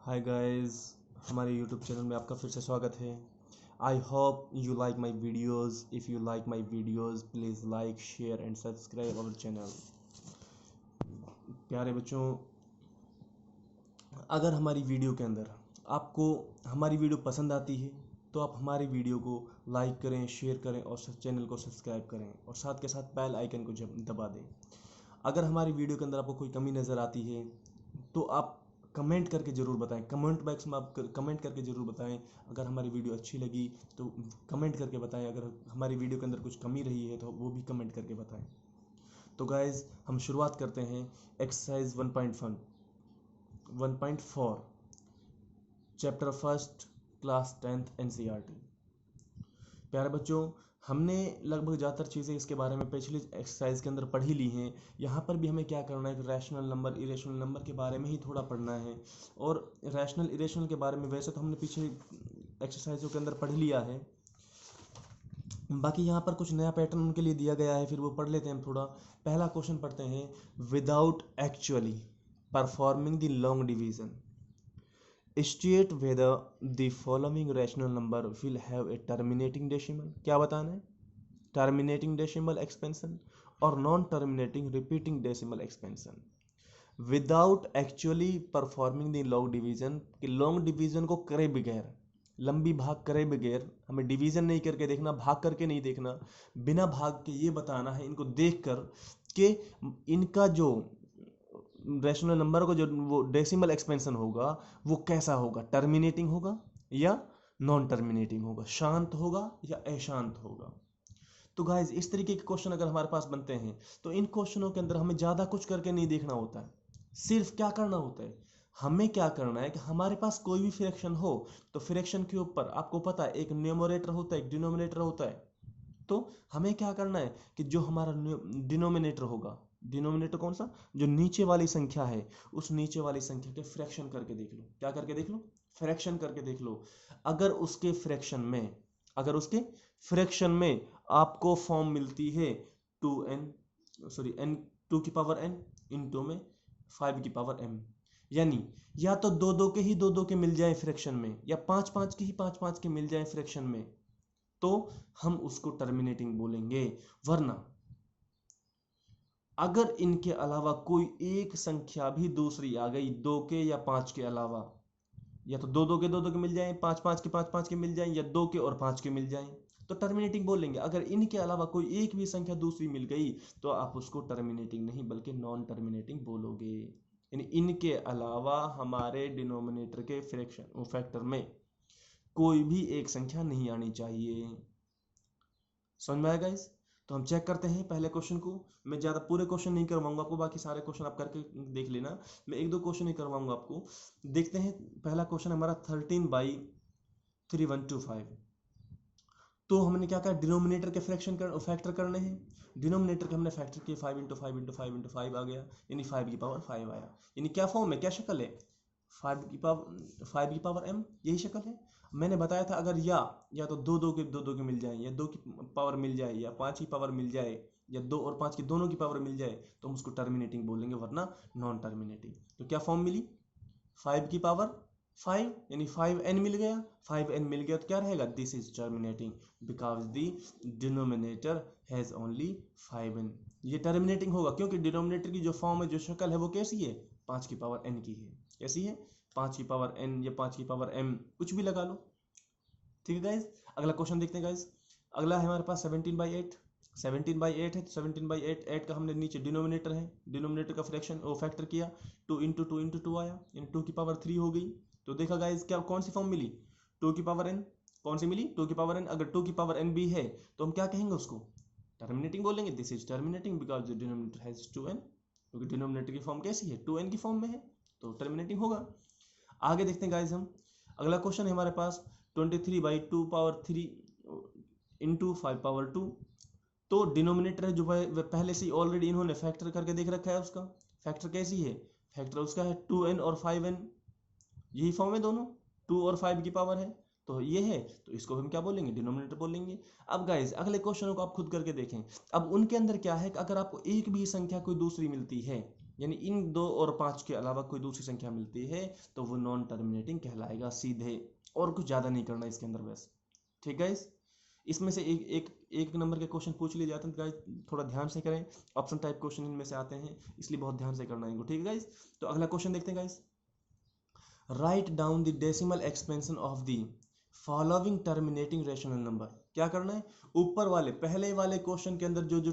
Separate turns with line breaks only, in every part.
हाय guys, हमारे YouTube channel में आपका फिर से स्वागत है। I hope you like my videos. If you like my videos please like share and subscribe our channel. प्यारे बच्चों, अगर हमारी वीडियो के अंदर आपको हमारी वीडियो पसंद आती है तो आप हमारी वीडियो को लाइक करें, शेयर करें और चैनल को सब्सक्राइब करें और साथ के साथ बेल आइकन को दबा दें। अगर हमारी वीडियो के अंदर आपको कोई कमी नज़र आती है तो आप कमेंट करके ज़रूर बताएं। कमेंट बॉक्स में आप कमेंट करके ज़रूर बताएं। अगर हमारी वीडियो अच्छी लगी तो कमेंट करके बताएं। अगर हमारी वीडियो के अंदर कुछ कमी रही है तो वो भी कमेंट करके बताएं। तो गाइज़, हम शुरुआत करते हैं exercise 1.4 chapter first class 10th NCERT। प्यारे बच्चों, हमने लगभग ज़्यादातर चीज़ें इसके बारे में पिछली एक्सरसाइज के अंदर पढ़ ही ली हैं। यहाँ पर भी हमें क्या करना है कि रैशनल नंबर, इरेशनल नंबर के बारे में ही थोड़ा पढ़ना है। और रैशनल इरेशनल के बारे में वैसे तो हमने पिछली एक्सरसाइजों के अंदर पढ़ लिया है, बाकी यहाँ पर कुछ नया पैटर्न उनके लिए दिया गया है, फिर वो पढ़ लेते हैं हम थोड़ा। पहला क्वेश्चन पढ़ते हैं, without actually performing the long division state whether the following rational number will have a terminating decimal। क्या बताना है? टर्मिनेटिंग डेसिमल एक्सपेंशन और non terminating repeating decimal expansion without actually performing the long division. कि long division को करे बगैर, लंबी भाग करे बगैर, हमें डिवीजन नहीं करके देखना, भाग करके नहीं देखना, बिना भाग के ये बताना है इनको देखकर कि इनका जो रैशनल नंबर को जो वो डेसिमल एक्सपेंशन होगा वो कैसा होगा, टर्मिनेटिंग होगा या नॉन टर्मिनेटिंग होगा, शांत होगा या अशांत होगा। तो गाइज, इस तरीके के क्वेश्चन अगर हमारे पास बनते हैं तो इन क्वेश्चनों के अंदर हमें ज़्यादा कुछ करके नहीं देखना होता है। सिर्फ क्या करना होता है, हमें क्या करना है कि हमारे पास कोई भी फ्रैक्शन हो तो फ्रैक्शन के ऊपर आपको पता है एक न्यूमरेटर होता है, एक डिनोमिनेटर होता है। तो हमें क्या करना है कि जो हमारा डिनोमिनेटर होगा, डिनोमिनेटर कौन सा, जो नीचे वाली संख्या है, उस नीचे वाली संख्या के फ्रैक्शन करके देख लो। क्या करके देख लो? फ्रैक्शन करके देख लो। अगर उसके फ्रैक्शन में, अगर उसके फ्रैक्शन में आपको फॉर्म मिलती है 2n, सॉरी n, 2 की पावर n इंटू में 5 की पावर m, यानी या तो दो दो के ही दो दो के मिल जाए फ्रैक्शन में, या पांच पांच के ही पांच पांच के मिल जाए फ्रैक्शन में, तो हम उसको टर्मिनेटिंग बोलेंगे। वरना अगर इनके अलावा कोई एक संख्या भी दूसरी आ गई, दो के या पांच के अलावा, या तो दो दो के दो दो के मिल जाएं, पांच पांच के पांच पांच के मिल जाएं, या दो के और पांच के मिल जाएं, तो टर्मिनेटिंग बोलेंगे। अगर इनके अलावा कोई एक भी संख्या दूसरी मिल गई तो आप उसको टर्मिनेटिंग नहीं बल्कि नॉन टर्मिनेटिंग बोलोगे। यानी इनके अलावा हमारे डिनोमिनेटर के फ्रैक्शन फैक्टर में कोई भी एक संख्या नहीं आनी चाहिए। समझ में आएगा इस? तो हम चेक करते हैं पहले क्वेश्चन को। मैं ज़्यादा पूरे क्वेश्चन नहीं करवाऊंगा आपको, बाकी सारे क्वेश्चन आप करके देख लेना। मैं एक दो क्वेश्चन ही करवाऊंगा आपको। देखते हैं, पहला क्वेश्चन हमारा 13/3125। तो हमने क्या कहा, डिनोमिनेटर के फैक्टर करने हैं। डिनोमिनेटर के हमने फैक्टर किए, 5 इंटू 5 इंटू 5 इंटू 5 आ गया, यानी 5 की पावर 5 आया। यानी क्या फॉर्म है, क्या शक्ल है, 5 की पावर m, यही शक्ल है। मैंने बताया था अगर या तो दो दो के मिल जाए, या दो की पावर मिल जाए, या पाँच की पावर मिल जाए, या दो और पाँच की दोनों की पावर मिल जाए, तो हम उसको टर्मिनेटिंग बोलेंगे, वरना नॉन टर्मिनेटिंग। तो क्या फॉर्म मिली, 5 की पावर 5 यानी 5n मिल गया। 5n मिल गया तो क्या रहेगा, this is terminating because the denominator has only 5n। ये टर्मिनेटिंग होगा क्योंकि डिनोमिनेटर की जो फॉर्म है, जो शक्ल है, वो कैसी है, 5 की पावर n की है। कैसी है, 5 की पावर n या 5 की पावर m, कुछ भी लगा लो। ठीक है गाइज, अगला क्वेश्चन देखते हैं गाइज। अगला है हमारे पास 17/8। 17/8 है तो 17/8 8 का हमने नीचे डिनोमिनेटर है, डिनोमिनेटर का फ्रैक्शन वो फैक्टर किया, 2 इंटू 2 इंटू 2 आया, यानी 2 की पावर 3 हो गई। तो देखा गाइज क्या कौन सी फॉर्म मिली, 2 की पावर n, कौन सी मिली, 2 की पावर n। अगर 2 की पावर n भी है तो हम क्या कहेंगे, उसको टर्मिनेटिंग बोलेंगे। This is terminating because the denominator has 2n, क्योंकि डिनोमिनेटर की फॉर्म कैसी है, 2n की फॉर्म में है, तो टर्मिनेटिंग होगा। आगे देखते हैं गाइज हम। अगला क्वेश्चन है हमारे पास 23/2 पावर 3 इंटू 5 पावर 2। तो डिनोमिनेटर है जो पहले से ऑलरेडी इन्होंने फैक्टर करके देख रखा है, उसका फैक्टर कैसी है, फैक्टर उसका है 2n और 5n, यही फॉर्म है दोनों, 2 और 5 की पावर है, तो ये है, तो इसको हम क्या बोलेंगे, डिनोमिनेटर बोलेंगे। अब गाइज अगले क्वेश्चनों को आप खुद करके देखें। अब उनके अंदर क्या है कि अगर आपको एक भी संख्या कोई दूसरी मिलती है यानी इन 2 और 5 के अलावा कोई दूसरी संख्या मिलती है तो वो नॉन टर्मिनेटिंग कहलाएगा सीधे, और कुछ ज़्यादा नहीं करना इसके अंदर बस। ठीक है, इसमें से एक नंबर के क्वेश्चन पूछ लिए जाते हैं गाइस, थोड़ा ध्यान से करें, ऑप्शन टाइप क्वेश्चन इनमें से आते हैं, इसलिए बहुत ध्यान से करना है इनको। ठीक है गाइस, तो अगला क्वेश्चन देखते हैं guys. Write down the decimal expansion of the following terminating rational number. क्या करना है, ऊपर वाले पहले वाले क्वेश्चन के अंदर जो जो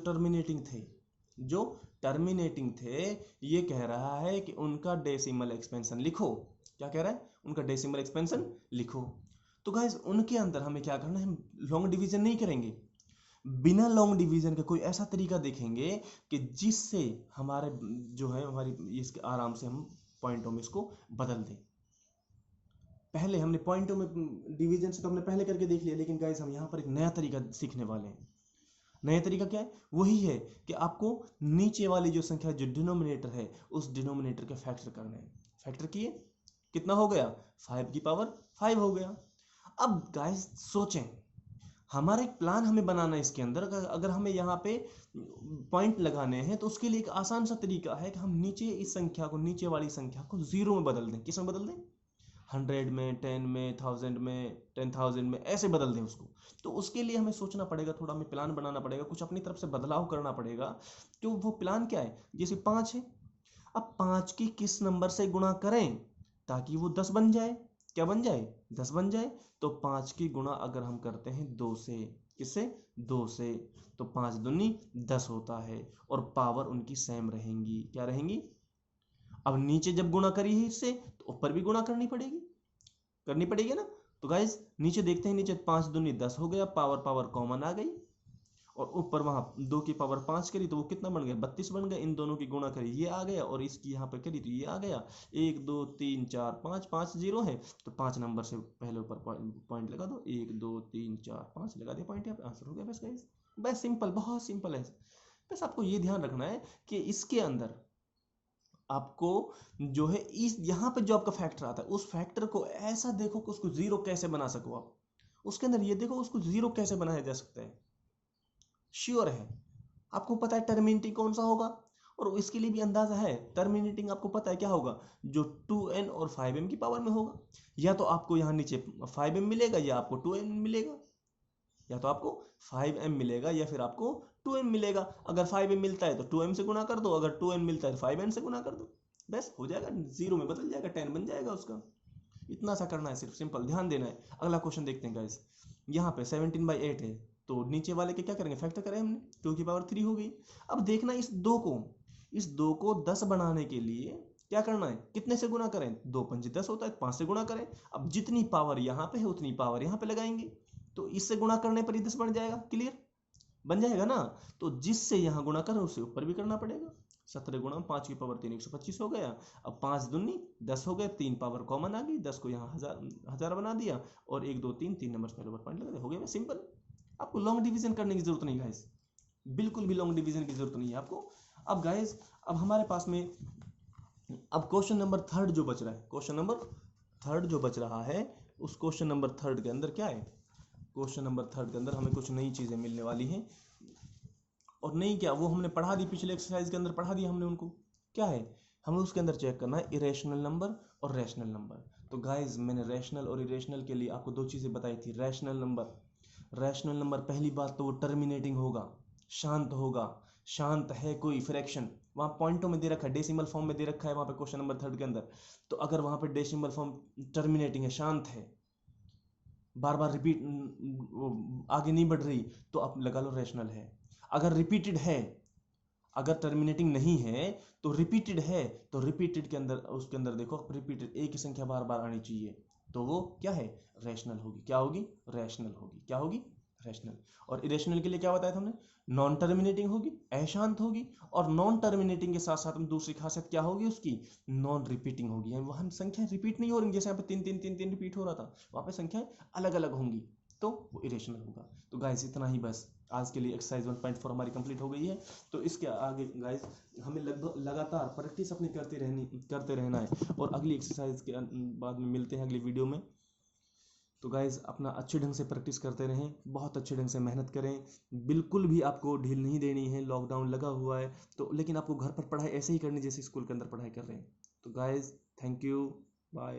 टर्मिनेटिंग थे ये कह रहा है कि उनका डेसिमल एक्सपेंशन लिखो। क्या कह रहा है, उनका डेसिमल एक्सपेंशन लिखो। तो गाइस उनके अंदर हमें क्या करना है, लॉन्ग डिवीजन नहीं करेंगे, बिना लॉन्ग डिवीजन के कोई ऐसा तरीका देखेंगे कि जिससे हमारे जो है हमारी इसके आराम से हम पॉइंटों में इसको बदल दें। पहले हमने पॉइंटों में डिवीजन से तो हमने पहले करके देख लिया, लेकिन गाइस हम यहाँ पर एक नया तरीका सीखने वाले हैं। नया तरीका क्या है, वही है कि आपको नीचे वाली जो संख्या जो डिनोमिनेटर है उस डिनोमिनेटर के फैक्टर करने हैं। फैक्टर किए, कितना हो गया, 5 की पावर 5 हो गया। अब गाइस सोचें, हमारा एक प्लान हमें बनाना है इसके अंदर, अगर हमें यहाँ पे पॉइंट लगाने हैं तो उसके लिए एक आसान सा तरीका है कि हम नीचे इस संख्या को, नीचे वाली संख्या को 0 में बदल दें। किस में बदल दें, 100 में, 10 में, 1000 में, 10,000 में, ऐसे बदल दें उसको। तो उसके लिए हमें सोचना पड़ेगा, थोड़ा हमें प्लान बनाना पड़ेगा, कुछ अपनी तरफ से बदलाव करना पड़ेगा। तो वो प्लान क्या है, जैसे 5 है, अब 5 की किस नंबर से गुणा करें ताकि वो 10 बन जाए। क्या बन जाए, 10 बन जाए। तो 5 की गुणा अगर हम करते हैं 2 से, किससे, 2 से, तो 5 दूनी 10 होता है, और पावर उनकी सेम रहेंगी। क्या रहेंगी, अब नीचे जब गुणा करी है इससे तो ऊपर भी गुणा करनी पड़ेगी ना। तो गाइस नीचे देखते हैं, नीचे 5 दूनी 10 हो गया, पावर कॉमन आ गई, और ऊपर वहां 2 की पावर 5 करी तो वो कितना बन गया, 32 बन गया। इन दोनों की गुणा करी ये आ गया, और इसकी यहाँ पे करी तो ये आ गया। 1 2 3 4 5, 5 जीरो है तो 5 नंबर से पहले ऊपर पॉइंट लगा दो, 1 2 3 4 5 लगा दिया पॉइंट, यहाँ पे आंसर हो गया बस गाइस। बस सिंपल, बहुत सिंपल है। बस आपको ये ध्यान रखना है कि इसके अंदर आपको जो है इस यहाँ पे जो आपका फैक्टर आता है उस फैक्टर को ऐसा देखो कि उसको 0 कैसे बना सको आप। उसके अंदर ये देखो उसको 0 कैसे बनाया जा सकता है। श्योर है, आपको पता है टर्मिनेटिंग कौन सा होगा, और इसके लिए भी अंदाजा है। टर्मिनेटिंग आपको पता है क्या होगा, जो 2n और 5m की पावर में होगा। या तो आपको यहाँ नीचे 5m मिलेगा, या आपको 2n मिलेगा, या तो आपको 5m मिलेगा या फिर आपको 2m मिलेगा। अगर 5m मिलता है तो 2m से गुणा कर दो, अगर 2n मिलता है तो 5n से गुणा कर दो, बस हो जाएगा, 0 में बदल जाएगा, 10 बन जाएगा उसका। इतना सा करना है, सिर्फ सिंपल ध्यान देना है। अगला क्वेश्चन देखते हैं गाइस। यहाँ पे 17/8 है, तो नीचे वाले के क्या करेंगे, फैक्टर करें हमने, 2 की पावर 3 हो गई। अब देखना इस दो को 10 बनाने के लिए क्या करना है, कितने से गुणा करें, 2 पंजे 10 होता है, 5 से गुणा करें। अब जितनी पावर यहाँ पे है उतनी पावर यहाँ पे लगाएंगे, तो इससे गुणा करने पर ही 10 बन जाएगा, क्लियर बन जाएगा ना। तो जिससे यहाँ गुणा करें उससे ऊपर भी करना पड़ेगा। 17 गुणा 5 की पावर 3 125 हो गया। अब 5 दूनी 10 हो गए, 3 पावर कॉमन आ गई, 10 को यहाँ हजार बना दिया, और 1 2 3 नंबर पहले ऊपर पॉइंट लगा दिया, हो गया सिंपल। आपको लॉन्ग डिवीजन करने की जरूरत नहीं गाइस, बिल्कुल भी लॉन्ग डिवीजन की जरूरत नहीं है आपको। अब गाइस अब हमारे पास में अब क्वेश्चन नंबर 3 जो बच रहा है, क्वेश्चन नंबर 3 जो बच रहा है, उस क्वेश्चन नंबर 3 के अंदर क्या है, क्वेश्चन नंबर 3 के अंदर हमें कुछ नई चीजें मिलने वाली हैं। और नहीं क्या, वो हमने पढ़ा दी पिछले एक्सरसाइज के अंदर, पढ़ा दिया हमने उनको। क्या है, हमें उसके अंदर चेक करना है इरेशनल नंबर और रैशनल नंबर। तो गाइज मैंने रैशनल और इरेशनल के लिए आपको 2 चीजें बताई थी। रैशनल नंबर पहली बात तो वो टर्मिनेटिंग होगा, शांत होगा। शांत है कोई फ्रैक्शन, वहां पॉइंटों में दे रखा है, डेसिमल फॉर्म में दे रखा है वहां पे क्वेश्चन नंबर 3 के अंदर। तो अगर वहां पे डेसिमल फॉर्म टर्मिनेटिंग है, शांत है, बार बार रिपीट आगे नहीं बढ़ रही, तो आप लगा लो रैशनल है। अगर रिपीटेड है, अगर टर्मिनेटिंग नहीं है तो रिपीटेड है, तो रिपीटेड के अंदर उसके अंदर देखो रिपीटेड एक ही संख्या बार बार आनी चाहिए, तो वो क्या है, रैशनल होगी। क्या होगी, रैशनल होगी। क्या होगी, रैशनल। और इरेशनल के लिए क्या बताया था हमने, नॉन टर्मिनेटिंग होगी, अशांत होगी। और नॉन टर्मिनेटिंग के साथ साथ में दूसरी खासियत क्या होगी उसकी, नॉन रिपीटिंग होगी। यानी वहां संख्याएं रिपीट नहीं हो रही, जैसे यहाँ पे 3 3 3 3 रिपीट हो रहा था, वहां पे संख्याएं अलग अलग होंगी, तो वो इरेशनल होगा। तो गाइस इतना ही बस, आज के लिए एक्सरसाइज 1.4 हमारी कंप्लीट हो गई है। तो इसके आगे गाइस हमें लगभग लगातार प्रैक्टिस अपनी करते रहना है, और अगली एक्सरसाइज के बाद में मिलते हैं अगली वीडियो में। तो गाइज़ अपना अच्छे ढंग से प्रैक्टिस करते रहें, बहुत अच्छे ढंग से मेहनत करें, बिल्कुल भी आपको ढील नहीं देनी है। लॉकडाउन लगा हुआ है तो लेकिन आपको घर पर पढ़ाई ऐसे ही करनी जैसे स्कूल के अंदर पढ़ाई कर रहे हैं। तो गाइज़ थैंक यू, बाय।